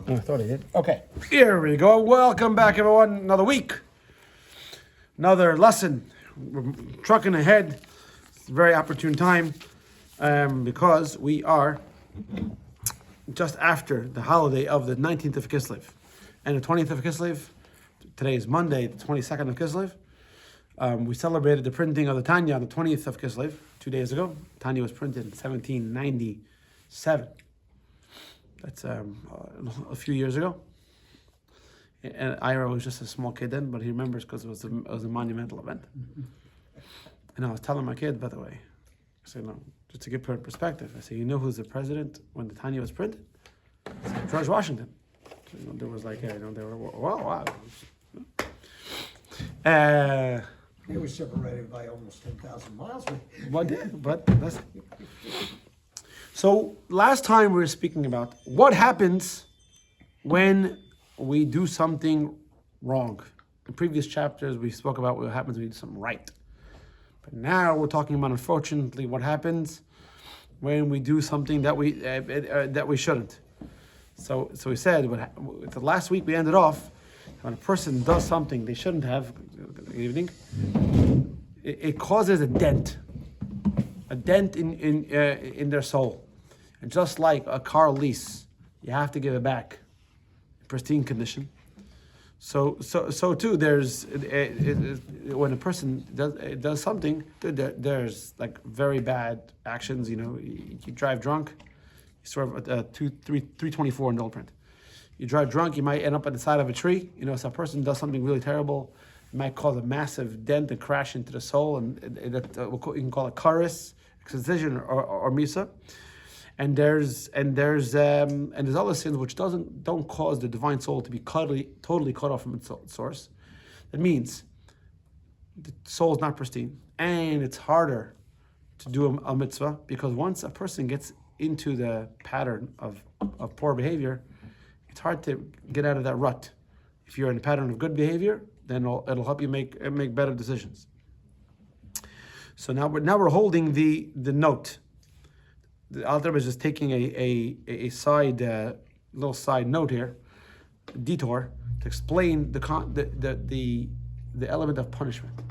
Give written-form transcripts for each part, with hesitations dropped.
I thought he did. Okay, here we go. Welcome back, everyone. Another week, another lesson. We're trucking ahead. It's a very opportune time because we are just after the holiday of the 19th of Kislev and the 20th of Kislev. Today is Monday, the 22nd of Kislev. We celebrated the printing of the Tanya on the 20th of Kislev 2 days ago. Tanya was printed in 1797. That's a few years ago. And Ira was just a small kid then, but he remembers because it was a monumental event. And I was telling my kid, by the way, I said, no, just to give her perspective, I said, you know who's the president when the Tanya was printed? I said, George Washington. So, there was like, they were, wow. It was separated by almost 10,000 miles. But that's... So last time we were speaking about what happens when we do something wrong. In previous chapters we spoke about what happens when we do something right. But now we're talking about, unfortunately, what happens when we do something that we shouldn't. So we said, the last week we ended off, when a person does something they shouldn't have, good evening, it causes a dent in their soul. And just like a car lease, you have to give it back in pristine condition. So too, there's when a person does something, there's like very bad actions. You know, you drive drunk, you swerve 324 in the old print. You drive drunk, you might end up at the side of a tree. You know, so a person does something really terrible, it might cause a massive dent and crash into the soul, and you can call it karis, excision, or misa. And there's other sins which don't cause the divine soul to be totally cut off from its source. That means the soul is not pristine, and it's harder to do a mitzvah, because once a person gets into the pattern of poor behavior, it's hard to get out of that rut. If you're in a pattern of good behavior, then it'll help you make better decisions. So now we're holding the note. The Alter is just taking a side little side note here, detour, to explain the element of punishment.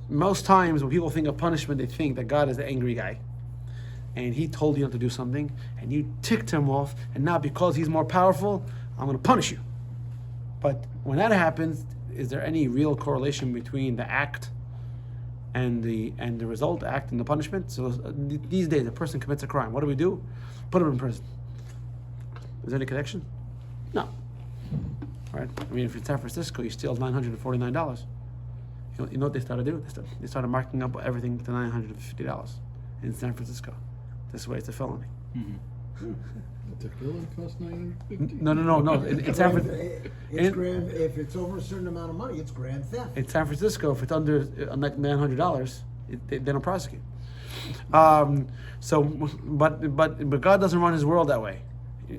Most times when people think of punishment, they think that God is the angry guy, and He told you not to do something, and you ticked Him off, and now because He's more powerful, I'm going to punish you. But when that happens, is there any real correlation between the act and the result, act and the punishment? So these days, a person commits a crime. What do? Put him in prison. Is there any connection? No. Right? I mean, if you're in San Francisco, you steal $949. You know what they started to do? They started marking up everything to $950 in San Francisco. This way, it's a felony. Mm-hmm. The felony costs $950? No. In San Francisco, If it's over a certain amount of money, it's grand theft. in San Francisco, if it's under $900, they don't prosecute. But God doesn't run His world that way.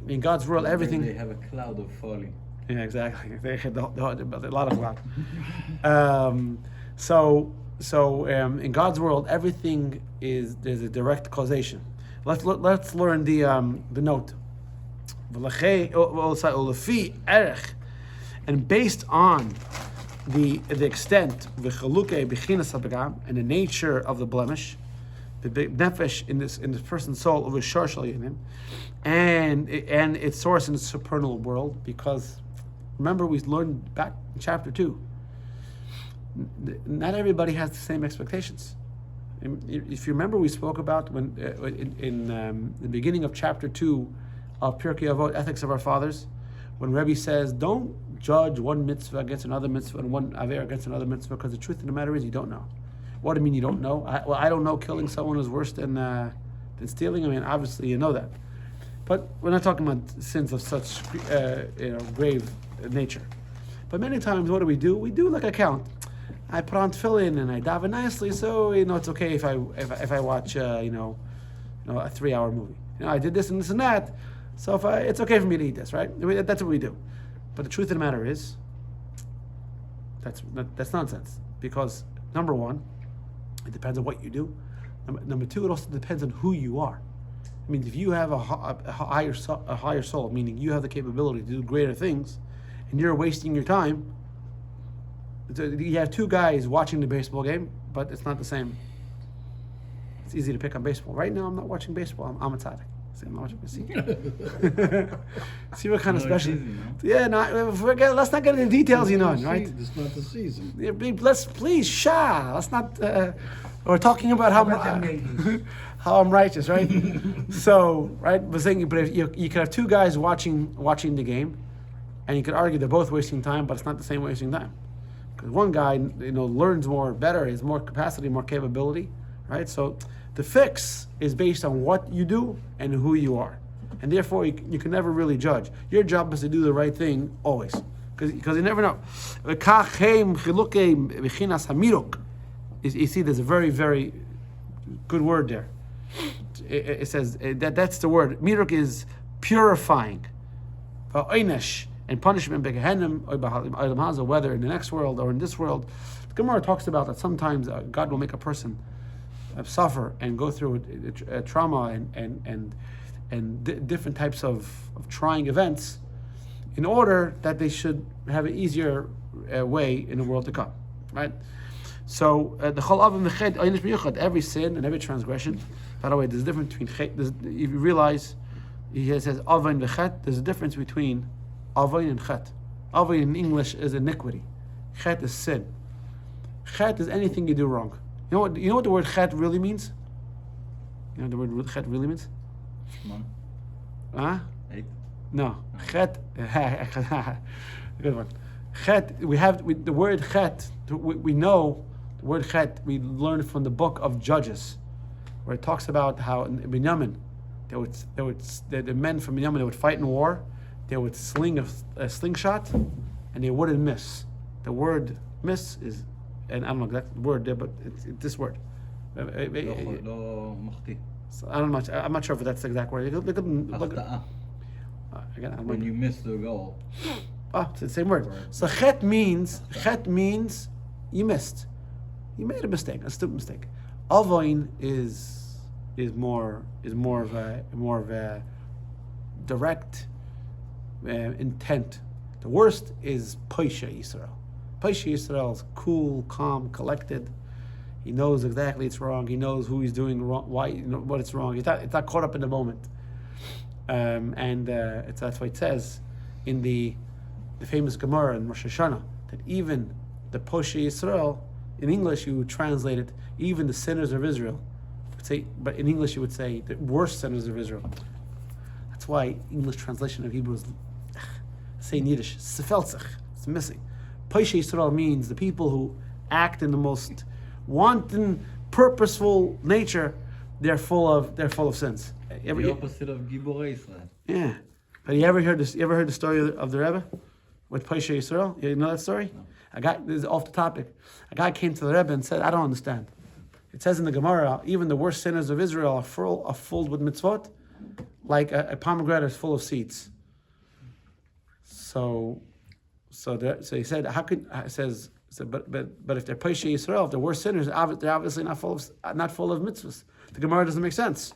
In God's world, everything. They have a cloud of folly. Yeah, exactly. They had a lot of cloud. In God's world, everything there's a direct causation. Let's learn the note. And based on the extent and the nature of the blemish, the nefesh in this person's soul of a and its source in the supernal world, because remember we learned back in chapter 2, not everybody has the same expectations. If you remember, we spoke about when in the beginning of chapter 2 of Pirkei Avot, Ethics of Our Fathers, when Rebbe says, don't judge one mitzvah against another mitzvah and one aver against another mitzvah, because the truth of the matter is you don't know. What do you mean you don't know? I don't know killing someone is worse than stealing. I mean, obviously you know that. But we're not talking about sins of such grave nature. But many times, what do? We do like a count. I put on tefillin and I daven nicely, so it's okay if I watch a 3-hour movie. I did this and this and that, so it's okay for me to eat this, right? That's what we do. But the truth of the matter is, that's nonsense. Because number one, it depends on what you do. Number two, it also depends on who you are. I mean, if you have a higher soul, meaning you have the capability to do greater things, and you're wasting your time, you have two guys watching the baseball game, but it's not the same. It's easy to pick on baseball. Right now, I'm not watching baseball. I'm a tzaddik. See, I'm not watching. See what kind of No, it's special? easy, no? Yeah, no, forget. Let's not get into details, right? It's not the season. Yeah, let's please, let's not. We're talking about how About them Yankees. how I'm righteous, right? So, right, but if you could have two guys watching the game, and you could argue they're both wasting time, but it's not the same wasting time, because one guy, learns more, better, has more capacity, more capability, right? So, the fix is based on what you do and who you are, and therefore you can never really judge. Your job is to do the right thing always, because you never know. You see, there's a very, very good word there. It says that's the word. Miruk is purifying. And punishment, whether in the next world or in this world. The Gemara talks about that sometimes God will make a person suffer and go through a trauma and different types of trying events in order that they should have an easier way in the world to come, right? So the chol avim v'chet einish miyuchad, every sin and every transgression. By the way, there's a difference between chet. If you realize, he says avain v'chet. There's a difference between avain and chet. Avain in English is iniquity. Chet is sin. Chet is anything you do wrong. You know what the word chet really means? You know what the word chet really means? Shman. Huh? 8. No. Chet. Good one. Chet. The word chet. We know the word chet. We learned from the book of Judges, where it talks about how in Binyamin, the men from Binyamin, they would fight in war. They would sling a slingshot, and they wouldn't miss. The word miss is, and I don't know exactly the word there, but it's this word. לא מחטיא. So I'm not sure if that's the exact word. Look החטאה. again. When you miss the goal. It's the same word. So chet means you missed. You made a mistake, a stupid mistake. Avoin is more of a direct intent. The worst is Paisha Yisrael. Paisha Yisrael is cool, calm, collected. He knows exactly it's wrong. He knows who he's doing wrong, why, what it's wrong. It's not caught up in the moment. That's why it says in the famous Gemara in Rosh Hashanah that even the Paisha Yisrael, in English you would translate it, even the sinners of Israel. But in English you would say the worst sinners of Israel. That's why English translation of Hebrew is say in Yiddish, sefelzich, it's missing. Paisha Yisrael means the people who act in the most wanton, purposeful nature. They're full of sins. The opposite of Gibor Israel. Yeah. But you ever heard the story of the Rebbe with Paisha Yisrael? You know that story? A guy, this is off the topic. A guy came to the Rebbe and said, I don't understand. It says in the Gemara, even the worst sinners of Israel are full with mitzvot, like a pomegranate is full of seeds. So he said, how could but if they're Paisha Yisrael, if they're worse sinners, they're obviously not full of mitzvahs. The Gemara doesn't make sense.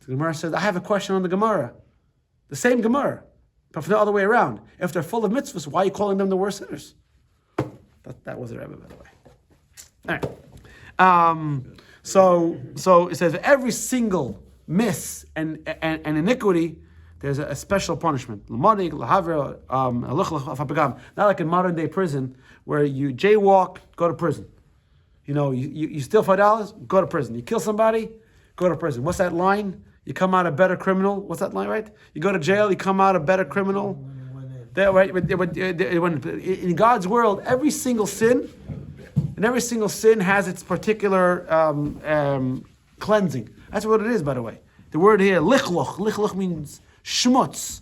The Gemara says, I have a question on the Gemara, the same Gemara, but from the other way around. If they're full of mitzvahs, why are you calling them the worst sinners? That was the Rebbe, by the way. All right. So it says every single miss and iniquity, there's a special punishment. Not like in modern day prison where you jaywalk, go to prison. You steal $5, go to prison. You kill somebody, go to prison. What's that line? You come out a better criminal. What's that line, right? You go to jail, you come out a better criminal. In God's world, every single sin has its particular cleansing. That's what it is, by the way. The word here, lichloch means shmutz.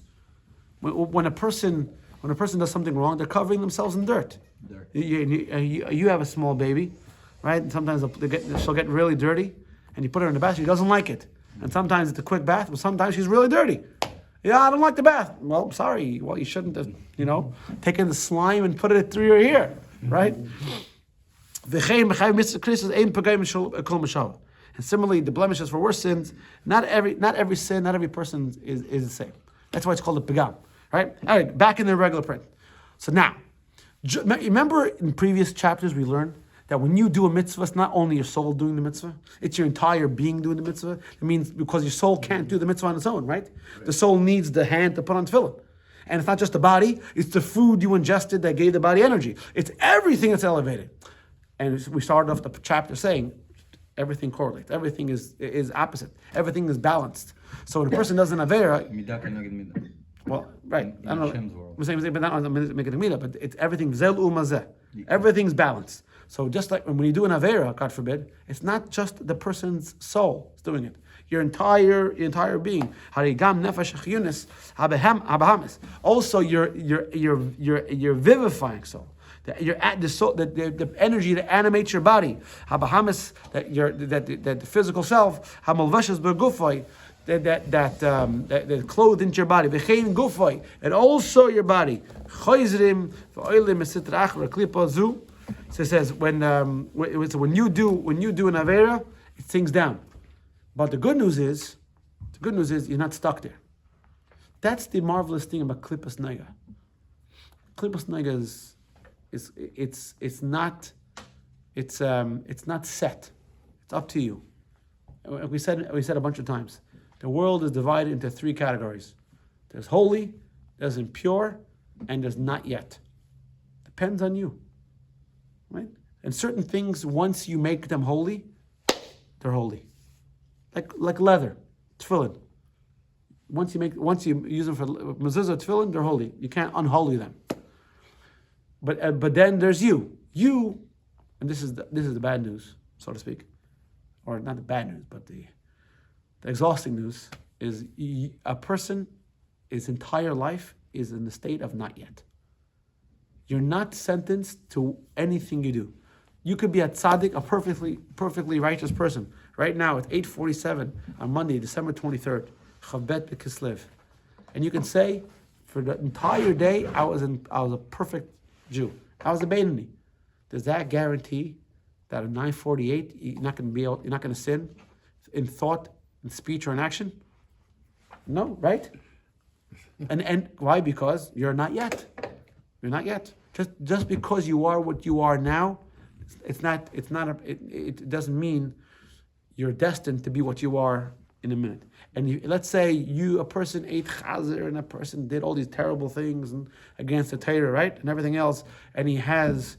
When a person does something wrong, they're covering themselves in dirt. You have a small baby, right? And sometimes she'll get really dirty, and you put her in the bath. She doesn't like it, and sometimes it's a quick bath, but sometimes she's really dirty. Yeah, I don't like the bath. Well, sorry. Well, you shouldn't have, taken the slime and put it through your hair, right? And And similarly, the blemishes for worse sins, not every sin, not every person is the same. That's why it's called a pigam, right? All right, back in the regular print. So now, remember in previous chapters we learned that when you do a mitzvah, it's not only your soul doing the mitzvah, it's your entire being doing the mitzvah. It means because your soul can't do the mitzvah on its own, right? The soul needs the hand to put on tefillin. And it's not just the body, it's the food you ingested that gave the body energy. It's everything that's elevated. And we started off the chapter saying, everything correlates. Everything is opposite. Everything is balanced. So when a person does an avera, מידה כנגד מידה. well, right. I don't Hashem's know. world. I'm saying, but not on making a midah, but it's everything zel umazeh. Everything's balanced. So just like when you do an avera, God forbid, it's not just the person's soul is doing it. Your entire being. Harigam nefesh achiyunis habahamis. Also, your vivifying soul. The soul, the energy that animates your body. Habahamis, that the physical self. Hamalvashas bergufay. That clothed into your body, v'chein gufay, and also your body. Chayzrim v'oilim esitrach v'klipa zu. So it says when you do an avera, it sinks down. But the good news is you're not stuck there. That's the marvelous thing about klipas nega. Klipas nega it's not set. It's up to you. We said a bunch of times. The world is divided into three categories. There's holy, there's impure, and there's not yet. Depends on you. Right? And certain things, once you make them holy, they're holy. Like leather, tefillin. Once you use them for mezuzah tefillin, they're holy. You can't unholy them. But then there's you. You, and this is the bad news, so to speak. Or not the bad news, but the exhausting news is a person, his entire life is in the state of not yet. You're not sentenced to anything you do. You could be a tzaddik, a perfectly righteous person. Right now, it's 8:47 on Monday, December 23rd, Chavbet B'Kislev, and you can say, for the entire day, I was a perfect Jew. I was a Beinoni. Does that guarantee that at 9:48 you're not going to sin in thought, in speech, or in action? No, right? And why? Because you're not yet. You're not yet. Just because you are what you are now, it doesn't mean you're destined to be what you are in a minute. And let's say a person ate chazer and a person did all these terrible things and against the Torah, right, and everything else, and he has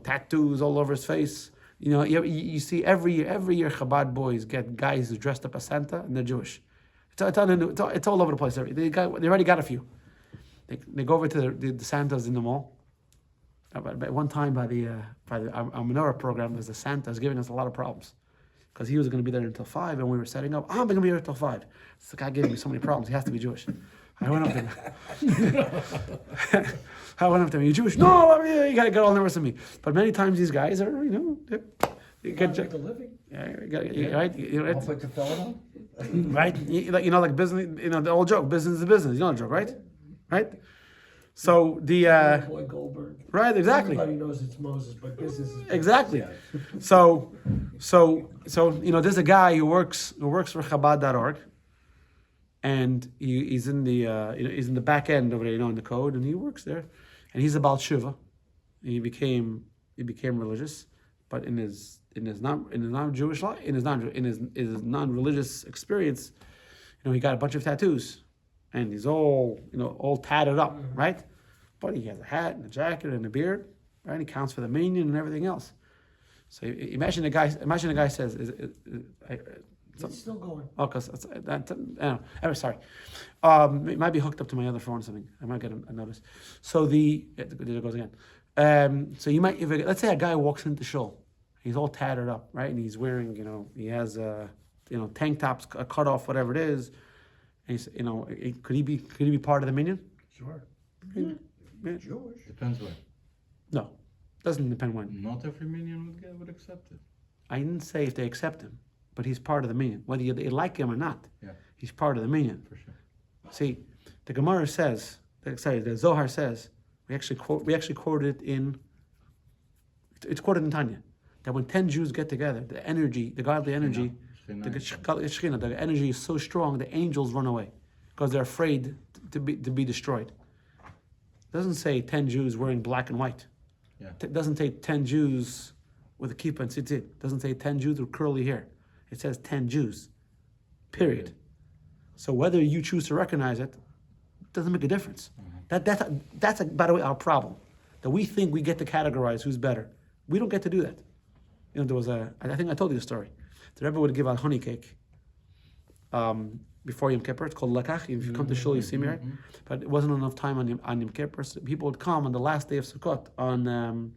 tattoos all over his face. You see every year Chabad boys get guys who dressed up as Santa and they're Jewish. It's all over the place. They already got a few. They go over to the Santas in the mall. But one time by our menorah program, there's a Santa was giving us a lot of problems because he was going to be there until 5, and we were setting up. I'm going to be here until 5. It's the guy giving me so many problems. He has to be Jewish. I went up to him. You Jewish? No, you got to get all nervous with me. But many times these guys are, you get Make a living. right. I'll put the fellow on. Right? Like business. The old joke. Business is business. You know the joke, right? Right. So Boy Goldberg. right, exactly. Everybody knows it's Moses, but business is Exactly. Yeah. So there's a guy who works for Chabad.org, and he's in the back end over there, in the code, and he works there, and he's about Shiva. He became religious, but in his non-Jewish life, in his non-religious experience, he got a bunch of tattoos. And he's all tatted up, right? But he has a hat and a jacket and a beard, right? He counts for the minyan and everything else. So imagine a guy says, It's still going. oh, because anyway, sorry. It might be hooked up to my other phone or something. I might get a notice. So there it goes again. So you might, let's say a guy walks into shul, he's all tattered up, right? And he's wearing, he has tank tops, a cut off, whatever it is. And he's, could he be part of the minyan? Sure. Yeah. Jewish. Depends when. No, doesn't depend when. Not every minion would accept it. I didn't say if they accept him, but he's part of the minyan, whether you like him or not. Yeah. He's part of the minyan. For sure. See, the Gemara says, the Zohar says, we actually quote it in. It's quoted in Tanya. that when 10 Jews get together, the energy, the godly energy, the energy is so strong, the angels run away because they're afraid to be destroyed. It doesn't say 10 Jews wearing black and white. Yeah. It doesn't say 10 Jews with a kippah and tzitzit. It doesn't say 10 Jews with curly hair. It says 10 Jews, period. So whether you choose to recognize it, doesn't make a difference. That's by the way, our problem. That we think we get to categorize who's better. We don't get to do that. There was I think I told you the story. The Rebbe would give out honey cake before Yom Kippur. It's called lakach. If you come to shul, you see me, right? But it wasn't enough time on Yom Kippur. So people would come on the last day of Sukkot on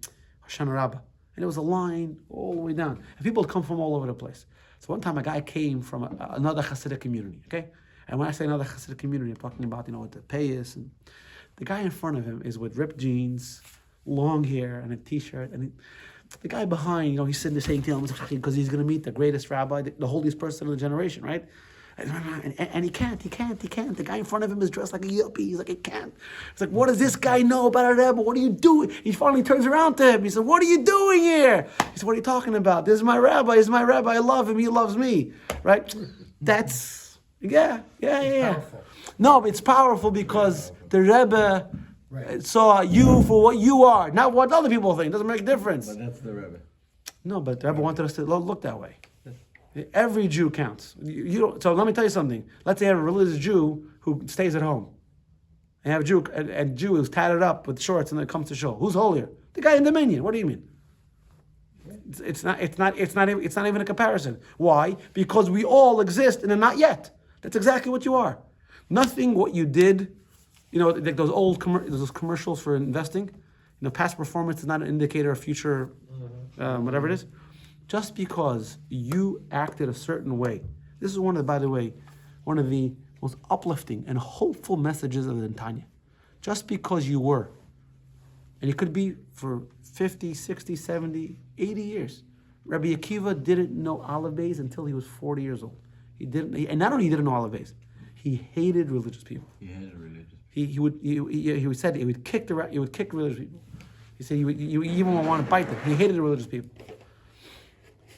Hoshana Rabbah. And it was a line all the way down. And people would come from all over the place. So one time a guy came from another Hasidic community, okay? And when I say another Hasidic community, I'm talking about, with the payas. And the guy in front of him is with ripped jeans, long hair, and a t-shirt. And the guy behind, he's sitting there saying to him, because he's going to meet the greatest rabbi, the holiest person in the generation, right? And he can't. The guy in front of him is dressed like a yuppie. He's like, he can't. He's like, what does this guy know about a Rebbe? What are you doing? He finally turns around to him. He said, what are you doing here? He said, what are you talking about? This is my rabbi. I love him. He loves me, right? That's, yeah. Powerful. No, it's powerful because the Rebbe saw you for what you are, not what other people think. It doesn't make a difference. But that's the Rebbe. No, but the Rebbe wanted us to look that way. Every Jew counts. You don't, so let me tell you something. Let's say you have a religious Jew who stays at home. And you have a Jew who's tatted up with shorts and then comes to shul. Who's holier? The guy in the minyan. What do you mean? It's not even a comparison. Why? Because we all exist in a not yet. That's exactly what you are. Nothing what you did, like those old those commercials for investing. Past performance is not an indicator of future, whatever it is. Just because you acted a certain way. This is by the way, one of the most uplifting and hopeful messages of the Tanya. Just because you were, and it could be for 50, 60, 70, 80 years. Rabbi Akiva didn't know olive bays until he was 40 years old. And not only he didn't know olive bays, he hated religious people. He hated religious He people. would kick religious people. He said you even want to bite them. He hated the religious people.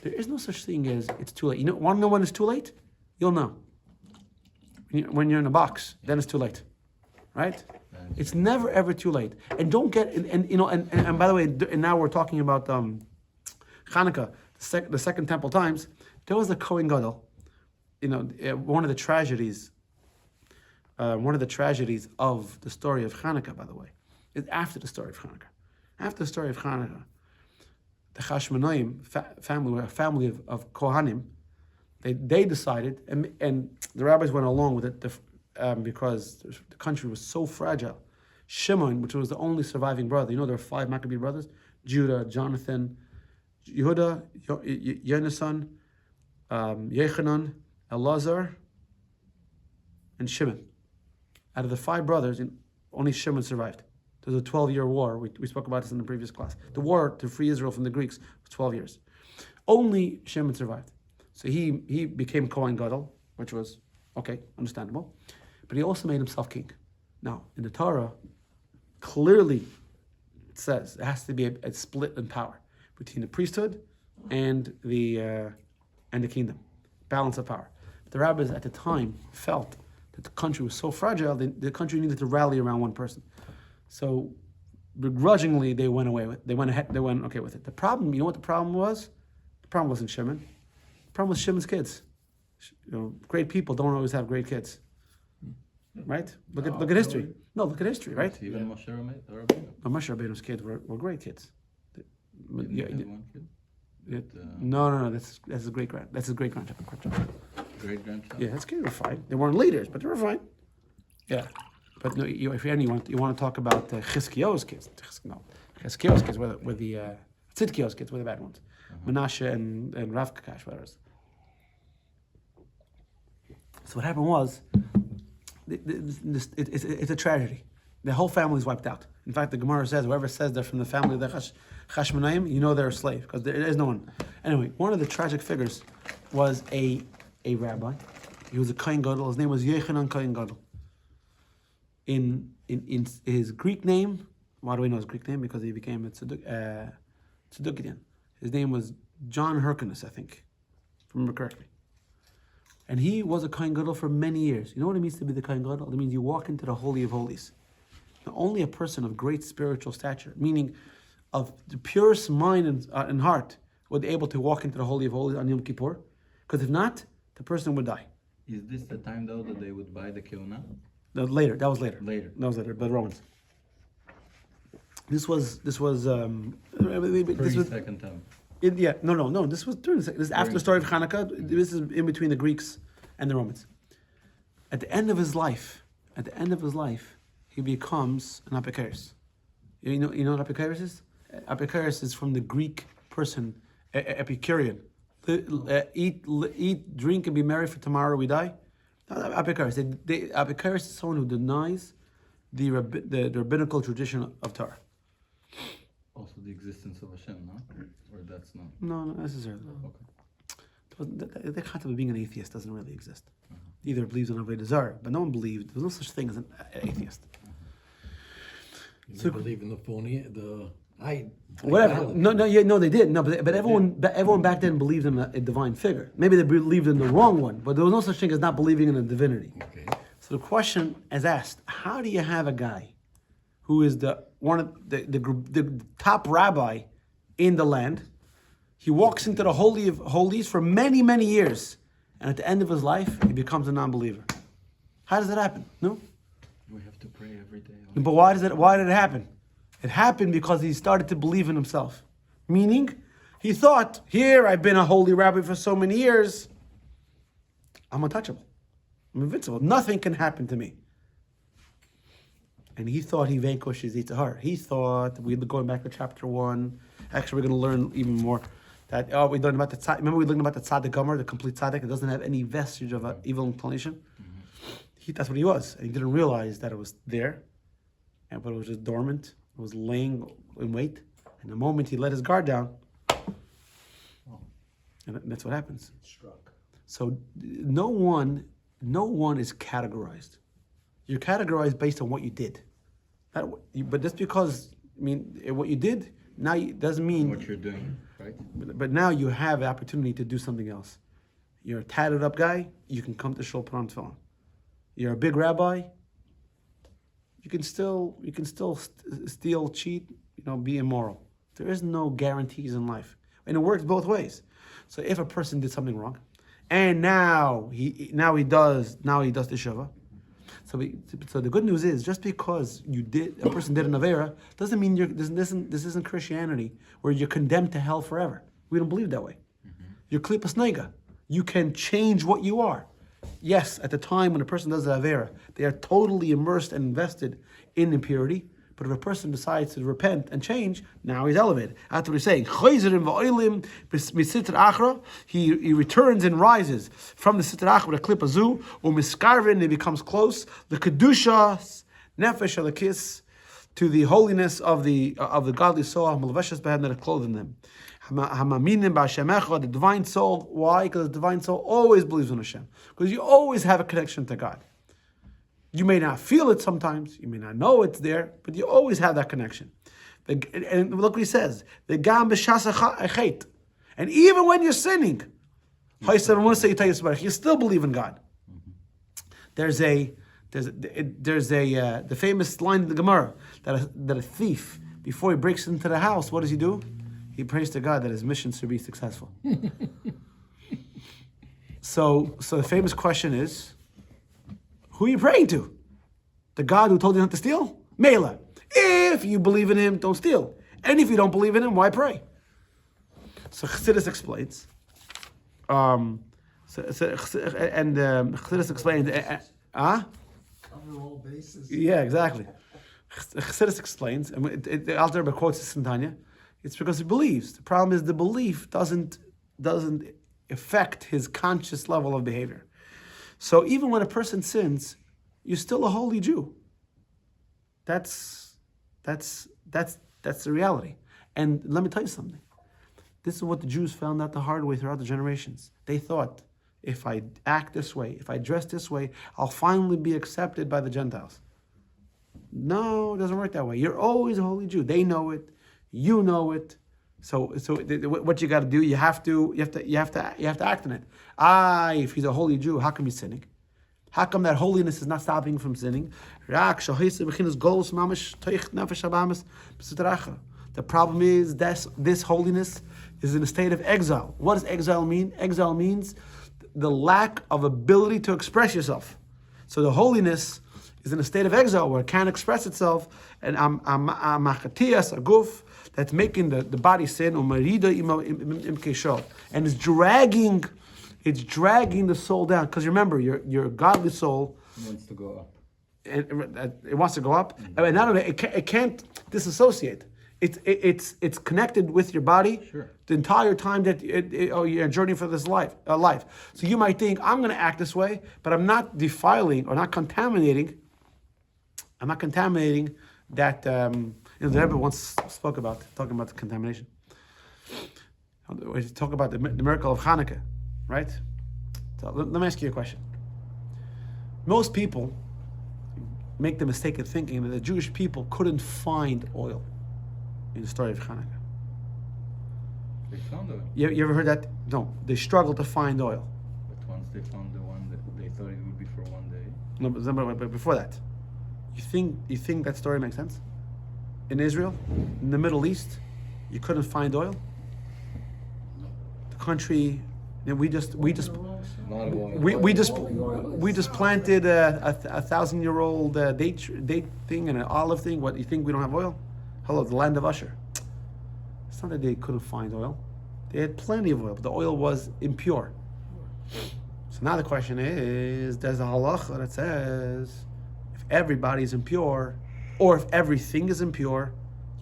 There is no such thing as it's too late. Want to know when it's too late? You'll know. When you're in a box, then it's too late, right? It's never ever too late. And don't get and by the way, and now we're talking about Hanukkah, the Second Temple times. There was a Kohen Gadol. One of the tragedies of the story of Hanukkah, by the way, is after the story of Hanukkah. After the story of Hanukkah, the Chashmonaim family were a family of Kohanim. They decided, and the rabbis went along with it because the country was so fragile. Shimon, which was the only surviving brother, there were 5 Maccabee brothers: Judah, Jonathan, Yehuda, Yonasan, Yechanan, Elazar, and Shimon. Out of the 5 brothers, only Shimon survived. There was a 12-year war. We spoke about this in the previous class. The war to free Israel from the Greeks was 12 years. Only Shimon survived. So he became Kohen Gadol, which was, okay, understandable. But he also made himself king. Now, in the Torah, clearly it says there has to be a split in power between the priesthood and the kingdom. Balance of power. But the rabbis at the time felt that the country was so fragile, the country needed to rally around one person. So begrudgingly they went okay with it. The problem, what the problem was? The problem wasn't Shimon. The problem was Shimon's kids. Great people don't always have great kids. Right? Look at history. No, look at history, right? Even Moshe Rabbeinu. No, Moshe Rabbeinu's kids were great kids. Didn't he have one kid? No, that's his great grandchild. Great grandchild. Yeah, his kids were fine. They weren't leaders, but they were fine. Yeah. But no, if you want to talk about Chizkiyahu's kids. Chizkiyahu's kids were the Tzidkiyahu's kids were the bad ones. Menashe and Rav Kakash, whatever. So what happened was, it's a tragedy. The whole family is wiped out. In fact, the Gemara says, whoever says they're from the family of the Chashmonaim, they're a slave, because there is no one. Anyway, one of the tragic figures was a rabbi. He was a Kohen Gadol. His name was Yechanan Kohen Gadol. In his Greek name, why do we know his Greek name? Because he became a Tzedukian. His name was John Hyrcanus, I think, if I remember correctly. And he was a Kohen Gadol for many years. You know what it means to be the Kohen Gadol? It means you walk into the Holy of Holies. Now, only a person of great spiritual stature, meaning of the purest mind and heart, would be able to walk into the Holy of Holies on Yom Kippur. Because if not, the person would die. Is this the time though that they would buy the kiona? Later. That was later. Later. That was later. But Romans. This was. This was. Second time. No. This was during. This is after the story of Hanukkah. This is in between the Greeks and the Romans. At the end of his life, he becomes an Apikaris. You know what Apikaris is? Apikaris is from the Greek person, Epicurean. Eat, drink, and be merry, for tomorrow we die. Apikaris. Apikaris is someone who denies the rabbinical tradition of Torah. Also the existence of Hashem, no? Or that's not? No, not necessarily. Okay. The concept of being an atheist doesn't really exist. Either believes in Avodah Zarah, but no one believed. There's no such thing as an atheist. You believe in the phony, Whatever. No, they did. No, but everyone back then believed in a divine figure. Maybe they believed in the wrong one, but there was no such thing as not believing in a divinity. Okay. So the question is asked: how do you have a guy who is the top rabbi in the land? He walks into the Holy of Holies for many, many years, and at the end of his life, he becomes a non-believer. How does that happen? No. We have to pray every day. But why did it happen? It happened because he started to believe in himself. Meaning, he thought, here, I've been a holy rabbi for so many years, I'm untouchable. I'm invincible. Nothing can happen to me. And he thought he vanquished his Yitzhar. He thought, we're going back to chapter 1, actually we're going to learn even more, that, we learned about the tzaddik. Remember we learned about the tzaddik gomer, the complete tzaddik, it doesn't have any vestige of an evil inclination? That's what he was. And he didn't realize that it was there, but it was just dormant. It was laying in wait. And the moment he let his guard down, and that's what happens. Struck. So no one is categorized. You're categorized based on what you did. But just because, what you did, now doesn't mean... What you're doing, right? But now you have the opportunity to do something else. You're a tatted up guy, you can come to shul, put on tefillin. You're a big rabbi, you can still steal, cheat, be immoral. There is no guarantees in life. And it works both ways. So if a person did something wrong, and now he does teshuvah. So the good news is, just because a person did an avera, doesn't mean this isn't Christianity where you're condemned to hell forever. We don't believe that way. You're klipas nega. You can change what you are. Yes, at the time when a person does the avera, they are totally immersed and invested in impurity. But if a person decides to repent and change, now he's elevated. After we're saying, he returns and rises from the sitra achra with a klip azu, umiskarvin, he becomes close, the kedusha, nefesh alakis, to the holiness of the godly soul, malveshas behem, that are clothed in them. Hamaminim b'Hashemecha, the divine soul. Why? Because the divine soul always believes in Hashem. Because you always have a connection to God. You may not feel it sometimes, you may not know it's there, but you always have that connection. And look what he says, the gam b'shas. And even when you're sinning, you still believe in God. There's the famous line in the Gemara that a thief, before he breaks into the house, what does he do? He prays to God that his mission should be successful. So the famous question is, who are you praying to? The God who told you not to steal? Mela. If you believe in him, don't steal. And if you don't believe in him, why pray? So Chassidus explains. Chassidus explains. Cover all bases. Yeah, exactly. Chassidus explains, and the Alter Rebbe quotes this in Tanya. It's because he believes. The problem is the belief doesn't affect his conscious level of behavior. So even when a person sins, you're still a holy Jew. That's the reality. And let me tell you something. This is what the Jews found out the hard way throughout the generations. They thought, if I act this way, if I dress this way, I'll finally be accepted by the Gentiles. No, it doesn't work that way. You're always a holy Jew. They know it. You know it. What you got to do, you have to act on it. If he's a holy Jew, how come he's sinning? How come that holiness is not stopping him from sinning? The problem is that this holiness is in a state of exile. What does exile mean? Exile means the lack of ability to express yourself. So the holiness is in a state of exile where it can't express itself, and a guf that's making the body sin, and it's dragging the soul down. Because remember, your godly soul wants to go up. It wants to go up, and not only it can't disassociate. It's connected with your body the entire time that you're journeying for this life. So you might think, I'm going to act this way, but I'm not defiling or not contaminating. I'm not contaminating that. The Rebbe once talking about the contamination. We talk about the miracle of Hanukkah, right? So let me ask you a question. Most people make the mistake of thinking that the Jewish people couldn't find oil in the story of Hanukkah. They found it. You ever heard that? No, they struggled to find oil. But once they found the one that they thought it would be for one day. No, but before that, you think that story makes sense? In Israel, in the Middle East, you couldn't find oil. The country, we just planted a 1,000-year-old date thing and an olive thing. What, you think we don't have oil? Hello, the land of Usher. It's not that they couldn't find oil. They had plenty of oil, but the oil was impure. So now the question is, there's a halacha that says, if everybody is impure, or if everything is impure,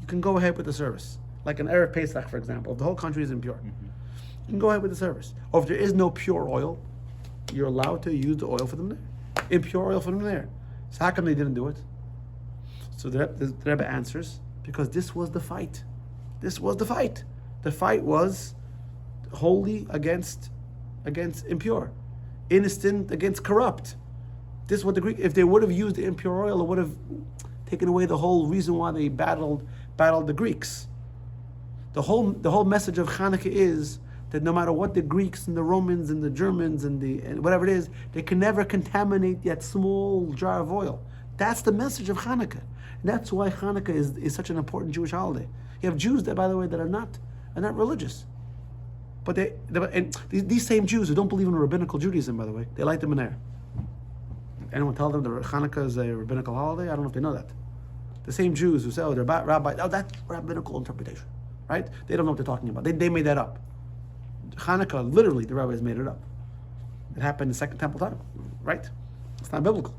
you can go ahead with the service. Like an Erev Pesach, for example, if the whole country is impure, you can go ahead with the service. Or if there is no pure oil, you're allowed to use the oil for them there. Impure oil for them there. So how come they didn't do it? So the Rebbe answers, because this was the fight. This was the fight. The fight was holy against impure, innocent against corrupt. This is what the Greek. If they would have used the impure oil, it would have taken away the whole reason why they battled the Greeks. The whole message of Hanukkah is that no matter what the Greeks and the Romans and the Germans and whatever it is, they can never contaminate that small jar of oil. That's the message of Hanukkah. And that's why Hanukkah is such an important Jewish holiday. You have Jews that, by the way, that are not religious. But these same Jews who don't believe in rabbinical Judaism, by the way, they light the menorah. Anyone tell them that Hanukkah is a rabbinical holiday? I don't know if they know that. The same Jews who say, they're rabbis, that's rabbinical interpretation, right? They don't know what they're talking about. They made that up. Hanukkah, literally, the rabbis made it up. It happened in the Second Temple time, right? It's not biblical.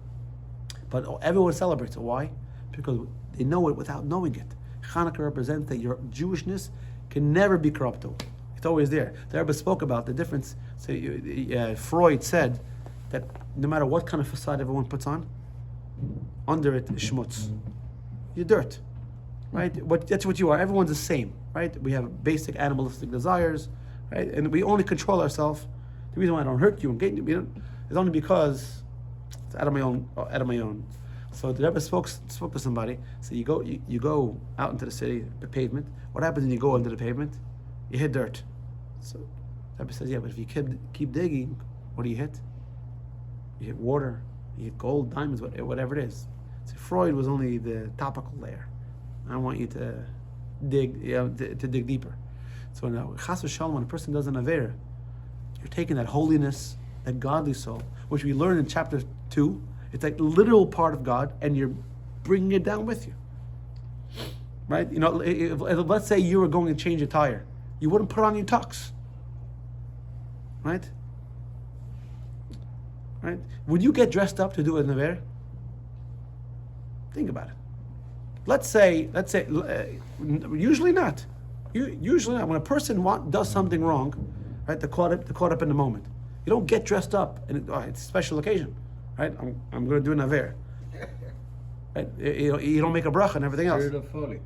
But everyone celebrates it. Why? Because they know it without knowing it. Hanukkah represents that your Jewishness can never be corruptible. It's always there. The Rebbe spoke about the difference. So, Freud said that no matter what kind of facade everyone puts on, under it is schmutz. You're dirt, right? That's what you are. Everyone's the same, right? We have basic animalistic desires, right? And we only control ourselves. The reason why I don't hurt you and get you is only because it's out of my own. So the Rebbe spoke to somebody. So you go out into the city, the pavement. What happens when you go under the pavement? You hit dirt. So the Rebbe says, yeah, but if you keep digging, what do you hit? You hit water, you hit gold, diamonds, whatever it is. So Freud was only the topical layer. I want you to dig, to dig deeper. So now, chas v'shalom, when a person does an avera, you're taking that holiness, that godly soul, which we learn in chapter 2. It's like literal part of God, and you're bringing it down with you. Right? If let's say you were going to change a tire, you wouldn't put on your tux. Right? Right? Would you get dressed up to do an avera? Think about it. Let's say, usually not. Usually not. When a person does something wrong, right? They're caught up in the moment. You don't get dressed up, and it's a special occasion, right? I'm going to do an avera. Right? You don't make a bracha and everything else. Spirit of folly.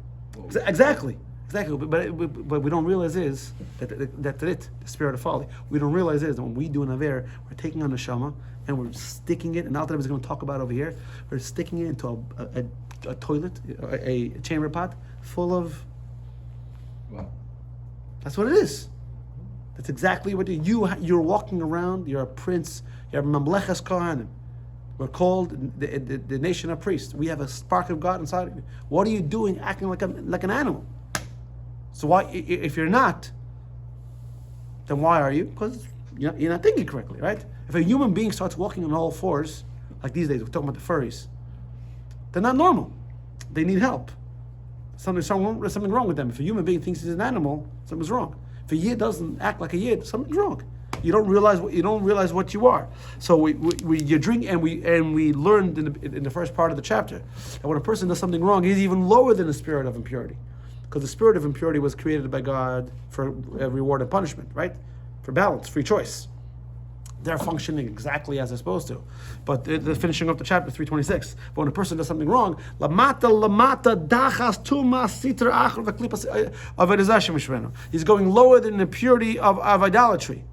Exactly. But we don't realize is that's it, the spirit of folly. We don't realize is that when we do an avera, we're taking on the shama and we're sticking it, and Alter Rebbe is going to talk about over here, we're sticking it into a toilet, a chamber pot full of That's what it is. That's exactly what you're walking around. You're a prince. You're Mamleches Kohanim. We're called the nation of priests. We have a spark of God inside of you. What are you doing acting like an animal? So why, if you're not, then why are you? Because you're not thinking correctly, right? If a human being starts walking on all fours, like these days, we're talking about the furries, they're not normal. They need help. There's something wrong with them. If a human being thinks he's an animal, something's wrong. If a yid doesn't act like a yid, something's wrong. You don't realize what you are. So you drink, and we learned in the first part of the chapter that when a person does something wrong, he's even lower than the spirit of impurity, because the spirit of impurity was created by God for reward and punishment, right? For balance, free choice. They're functioning exactly as they're supposed to. But they're finishing up the chapter 326. But when a person does something wrong, he's going lower than the purity of idolatry.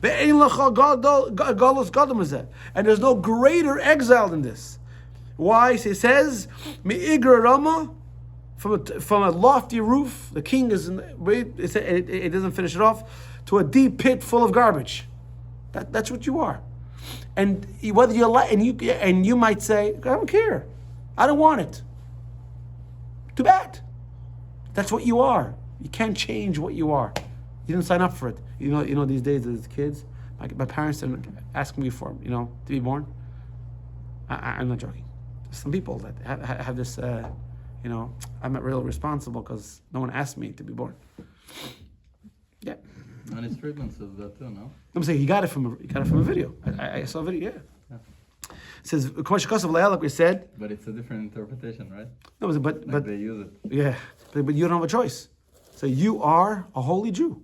And there's no greater exile than this. Why? So he says, from a lofty roof, the king is it doesn't finish it off, to a deep pit full of garbage. That's what you are. And whether you like, and you might say, I don't care, I don't want it. Too bad. That's what you are. You can't change what you are. You didn't sign up for it. You know these days as kids, my parents didn't ask me for to be born. I'm not joking. Some people that have this, I'm not real responsible because no one asked me to be born. Yeah. And his Friedman says that too, no? I'm saying he got it from a video. I saw a video. Yeah. It says, like we said. But it's a different interpretation, right? No, but they use it. Yeah, but you don't have a choice. So you are a holy Jew.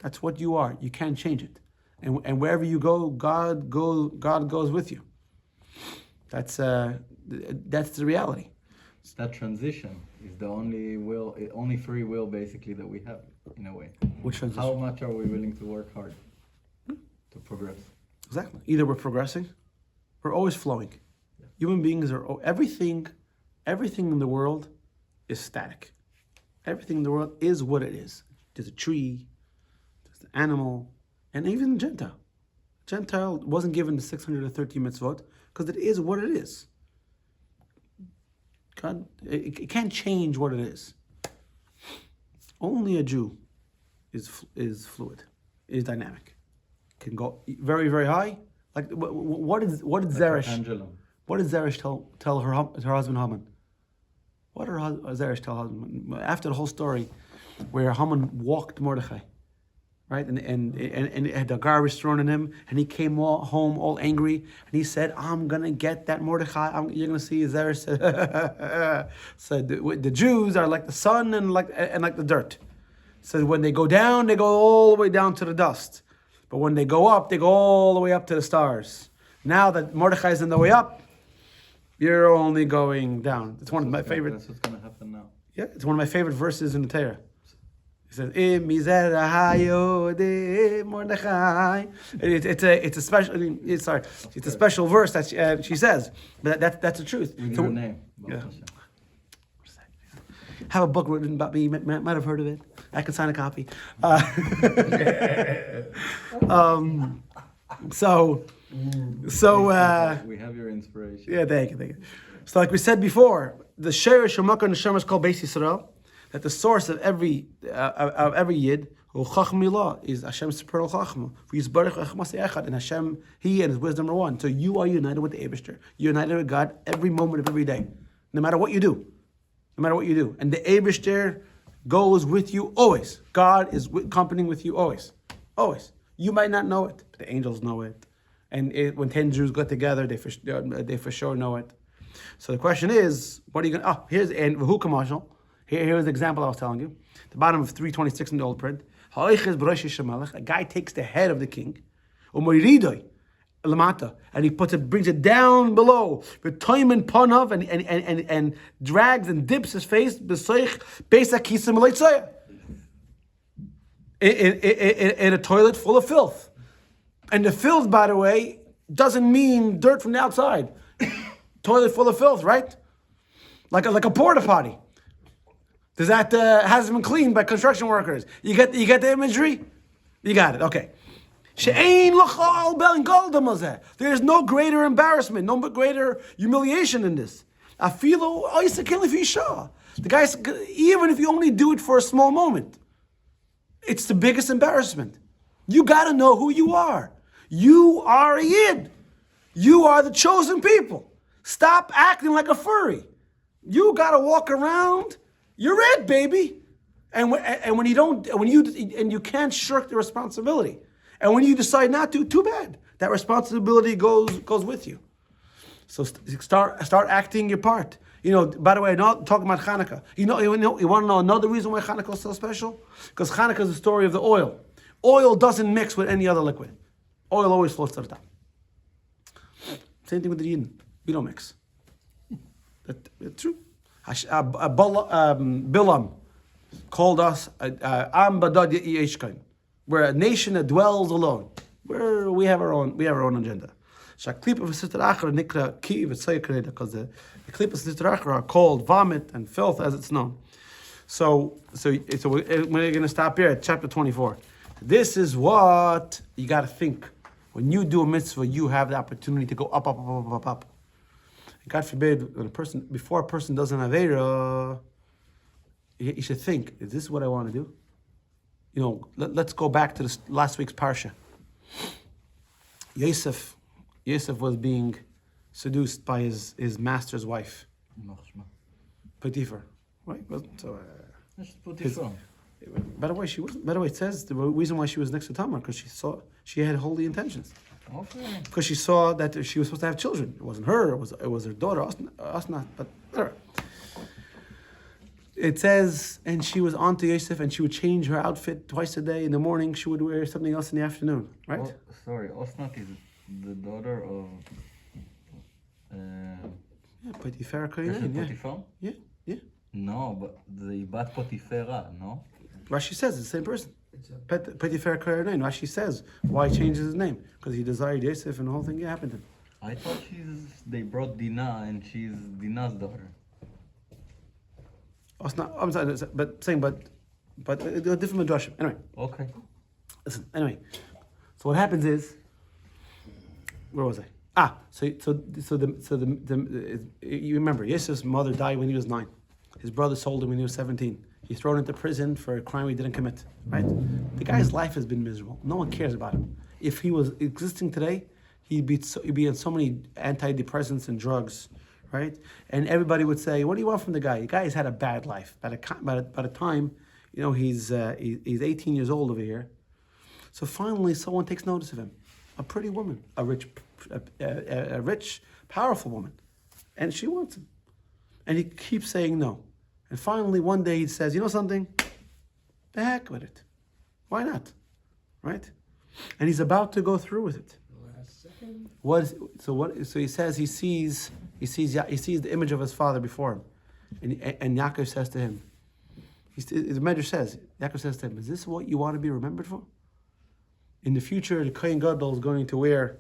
That's what you are. You can't change it. And wherever you go, God goes with you. That's the reality. That transition is the only free will basically that we have, in a way. Which transition? How much are we willing to work hard to progress? Exactly. Either we're progressing, we're always flowing. Yeah. Human beings are everything in the world is static. Everything in the world is what it is. There's a tree, there's an animal, and even a Gentile. Gentile wasn't given the 613 mitzvot because it is what it is. God, it can't change what it is. Only a Jew is fluid, is dynamic. Can go very, very high. Like what did Zeresh? Angela. What did Zeresh tell her husband Haman? What did Zeresh tell Haman after the whole story, where Haman walked Mordechai, right? And had the garbage thrown at him, and he came home all angry, and he said, "I'm gonna get that Mordechai. You're gonna see." Zeresh said, the Jews are like the sun and like the dirt. So when they go down, they go all the way down to the dust. But when they go up, they go all the way up to the stars. Now that Mordechai is on the way up, you're only going down. It's one of my favorite. That's what's gonna happen now. Yeah, it's one of my favorite verses in the Torah. It says, it's a special. It's a special verse that she says, but that's the truth. With So, your name. yeah. Have a book written about me. Might have heard of it. I can sign a copy. So we have your inspiration. yeah, thank you. So, like we said before, the Sheresh Shamakar Neshama is called Beis Yisrael. That the source of every yid who Chacham is Hashem's supernal Chachma. And Hashem, He and His wisdom are one. So you are united with the Eibishter. You're united with God every moment of every day, no matter what you do. No matter what you do, and the Eibishter goes with you always. God is accompanying with you always, always. You might not know it, but the angels know it. And when 10 Jews got together, they for sure know it. So the question is, what are you going to... here's who commercial. Here's the example I was telling you. The bottom of 326 in the old print. A guy takes the head of the king, and he brings it down below, with time and panav, and drags and dips his face in a toilet full of filth. And the filth, by the way, doesn't mean dirt from the outside. Toilet full of filth, right? Like a porta potty. Does that hasn't been cleaned by construction workers? You get the imagery? You got it. Okay. There's no greater embarrassment, no greater humiliation in this. The guys, even if you only do it for a small moment, it's the biggest embarrassment. You got to know who you are. You are a Yid. You are the chosen people. Stop acting like a furry. You got to walk around. You're it, baby. And when you can't shirk the responsibility. And when you decide not to, too bad. That responsibility goes with you. So start acting your part. By the way, not talking about Hanukkah. You want to know another reason why Hanukkah is so special? Because Hanukkah is the story of the oil. Oil doesn't mix with any other liquid. Oil always floats to the top. Same thing with the Yidden. We don't mix. That's true. Bilam called us Am Badad Yeshkain. We're a nation that dwells alone. We have our own agenda. Because the klipas Sister are called vomit and filth, as it's known. So we're going to stop here at chapter 24. This is what you got to think. When you do a mitzvah, you have the opportunity to go up, up, up, up, up, up. God forbid, before a person does an Aveira, he should think, is this what I want to do? Let's go back to last week's Parsha. Yosef was being seduced by his master's wife. Potiphar, right? By the way, it says the reason why she was next to Tamar, because she had holy intentions. Okay. Because she saw that she was supposed to have children. It wasn't her, it was her daughter, us not, but whatever. It says, and she was on to Yosef, and she would change her outfit twice a day. In the morning, she would wear something else in the afternoon, right? Osnat is the daughter of... Potiphar Kohen, Potiphar? Yeah. No, but the Bat Potifera, no? Rashi says it's the same person. Potiphar Kohen. Rashi says why he changes his name, because he desired Yosef, and the whole thing happened to him. I thought they brought Dinah, and she's Dinah's daughter. I'm sorry, but a different midrashim. Anyway. Okay. Listen. Anyway, so what happens is, where was I? You remember, Yosef's mother died when he was 9. His brother sold him when he was 17. He's thrown into prison for a crime he didn't commit. Right? The guy's life has been miserable. No one cares about him. If he was existing today, he'd be on so many antidepressants and drugs. Right? And everybody would say, what do you want from the guy? The guy has had a bad life. By the time, he's 18 years old over here. So finally, someone takes notice of him. A pretty woman, a rich, powerful woman. And she wants him. And he keeps saying no. And finally, one day he says, you know something? The heck with it. Why not? Right? And he's about to go through with it. So he says he sees the image of his father before him, and Yaakov says to him, the Medrash says, Yaakov says to him, is this what you want to be remembered for? In the future, the Kohen Gadol is going to wear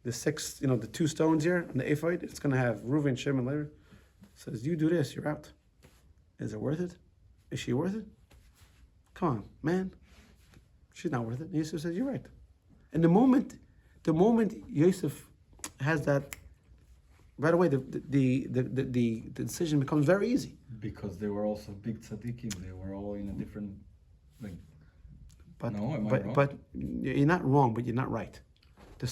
the 6, the 2 stones here on the ephod. It's going to have Reuven, Shimon, Levi. Says, you do this, you're out. Is it worth it? Is she worth it? Come on, man. She's not worth it. And Yosef says, you're right. And the moment Yosef has that, right away, the decision becomes very easy. Because they were also big tzaddikim. They were all in a different... But wrong? But you're not wrong, but you're not right. The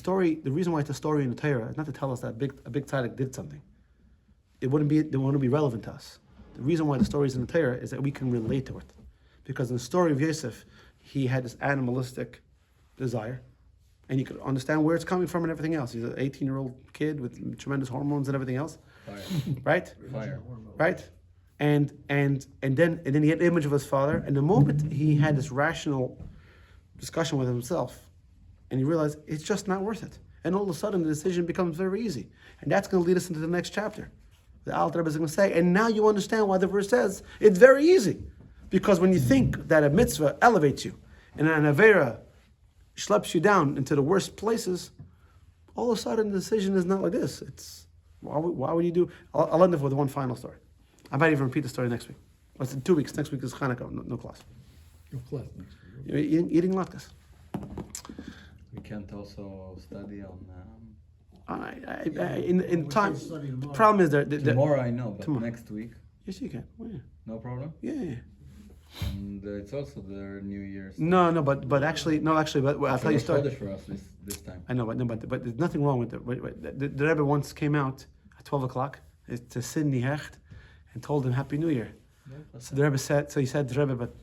reason why it's a story in the Torah is not to tell us that a big tzaddik did something. It wouldn't be relevant to us. The reason why the story is in the Torah is that we can relate to it. Because in the story of Yosef, he had this animalistic desire, and you could understand where it's coming from and everything else. He's an 18-year-old kid with tremendous hormones and everything else. Fire. Right? Fire. Right? And then he had the image of his father, and the moment he had this rational discussion with himself, and he realized it's just not worth it. And all of a sudden the decision becomes very easy. And that's going to lead us into the next chapter. The Alter Rebbe is going to say, and now you understand why the verse says it's very easy. Because when you think that a mitzvah elevates you, and an Avera schleps you down into the worst places, all of a sudden the decision is not like this. It's, why would you do, I'll end up with one final story. I might even repeat the story next week. What's in 2 weeks? Next week is Hanukkah. No class. No class next week. You're eating latkes. We can't also study on. In We time. can study The tomorrow. problem is Tomorrow I know, but Tomorrow. next week, Yes, you can. Oh, yeah. no problem. Yeah. And it's also their New Year's. No, but actually, but I'll tell you a story. Chodesh for us this time. I know, but there's nothing wrong with it. The Rebbe once came out at 12 o'clock to Sidney Hecht and told him Happy New Year. So the Rebbe said, so he said to the Rebbe, but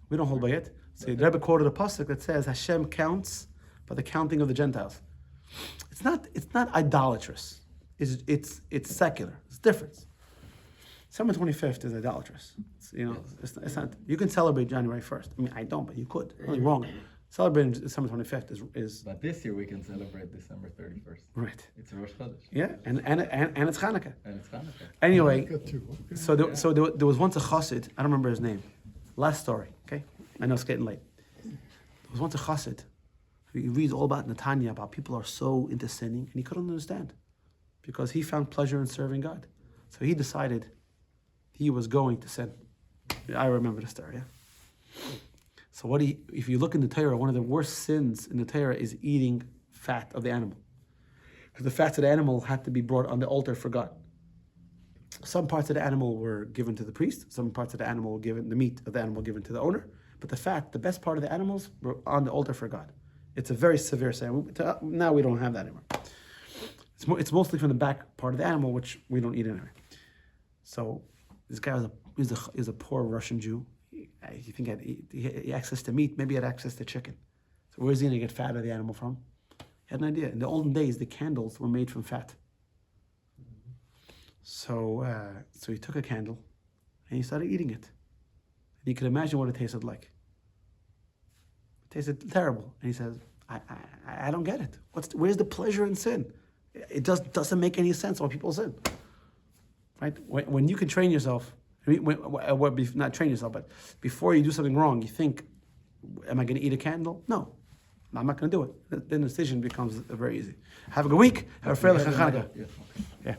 we don't hold by it. So the Rebbe quoted a pasuk that says Hashem counts by the counting of the Gentiles. It's not idolatrous. It's secular. It's different. December 25th is idolatrous. It's not. You can celebrate January 1st. I mean, I don't, but you could. Nothing wrong. Celebrating December 25th is But this year we can celebrate December 31st. right. It's Rosh Chodesh. Yeah, and it's Hanukkah. And it's Hanukkah. Anyway, Hanukkah too, okay. so there was once a chassid. I don't remember his name. Last story. Okay, I know it's getting late. There was once a chassid. He reads all about Tanya, about people are so into sinning, and he couldn't understand because he found pleasure in serving God. So he decided he was going to sin. I remember the story. Yeah. So if you look in the Torah, one of the worst sins in the Torah is eating fat of the animal, because the fats of the animal had to be brought on the altar for God. Some parts of the animal were given to the priest. Some parts of the animal were given, the meat of the animal given to the owner. But the fat, the best part of the animals, were on the altar for God. It's a very severe sin. Now we don't have that anymore. It's mostly from the back part of the animal, which we don't eat anyway. So this guy was a poor Russian Jew. You think he had access to meat? Maybe he had access to chicken. So where's he going to get fat of the animal from? He had an idea. In the olden days, the candles were made from fat. So he took a candle and he started eating it. And you can imagine what it tasted like. It tasted terrible. And he says, I don't get it. Where's the pleasure in sin? It doesn't make any sense why people sin. Right? When you can train yourself, not train yourself, but before you do something wrong, you think, am I going to eat a candle? No, I'm not going to do it. Then the decision becomes very easy. Have a good week. Have a fair Chanukah. Yeah. Yeah.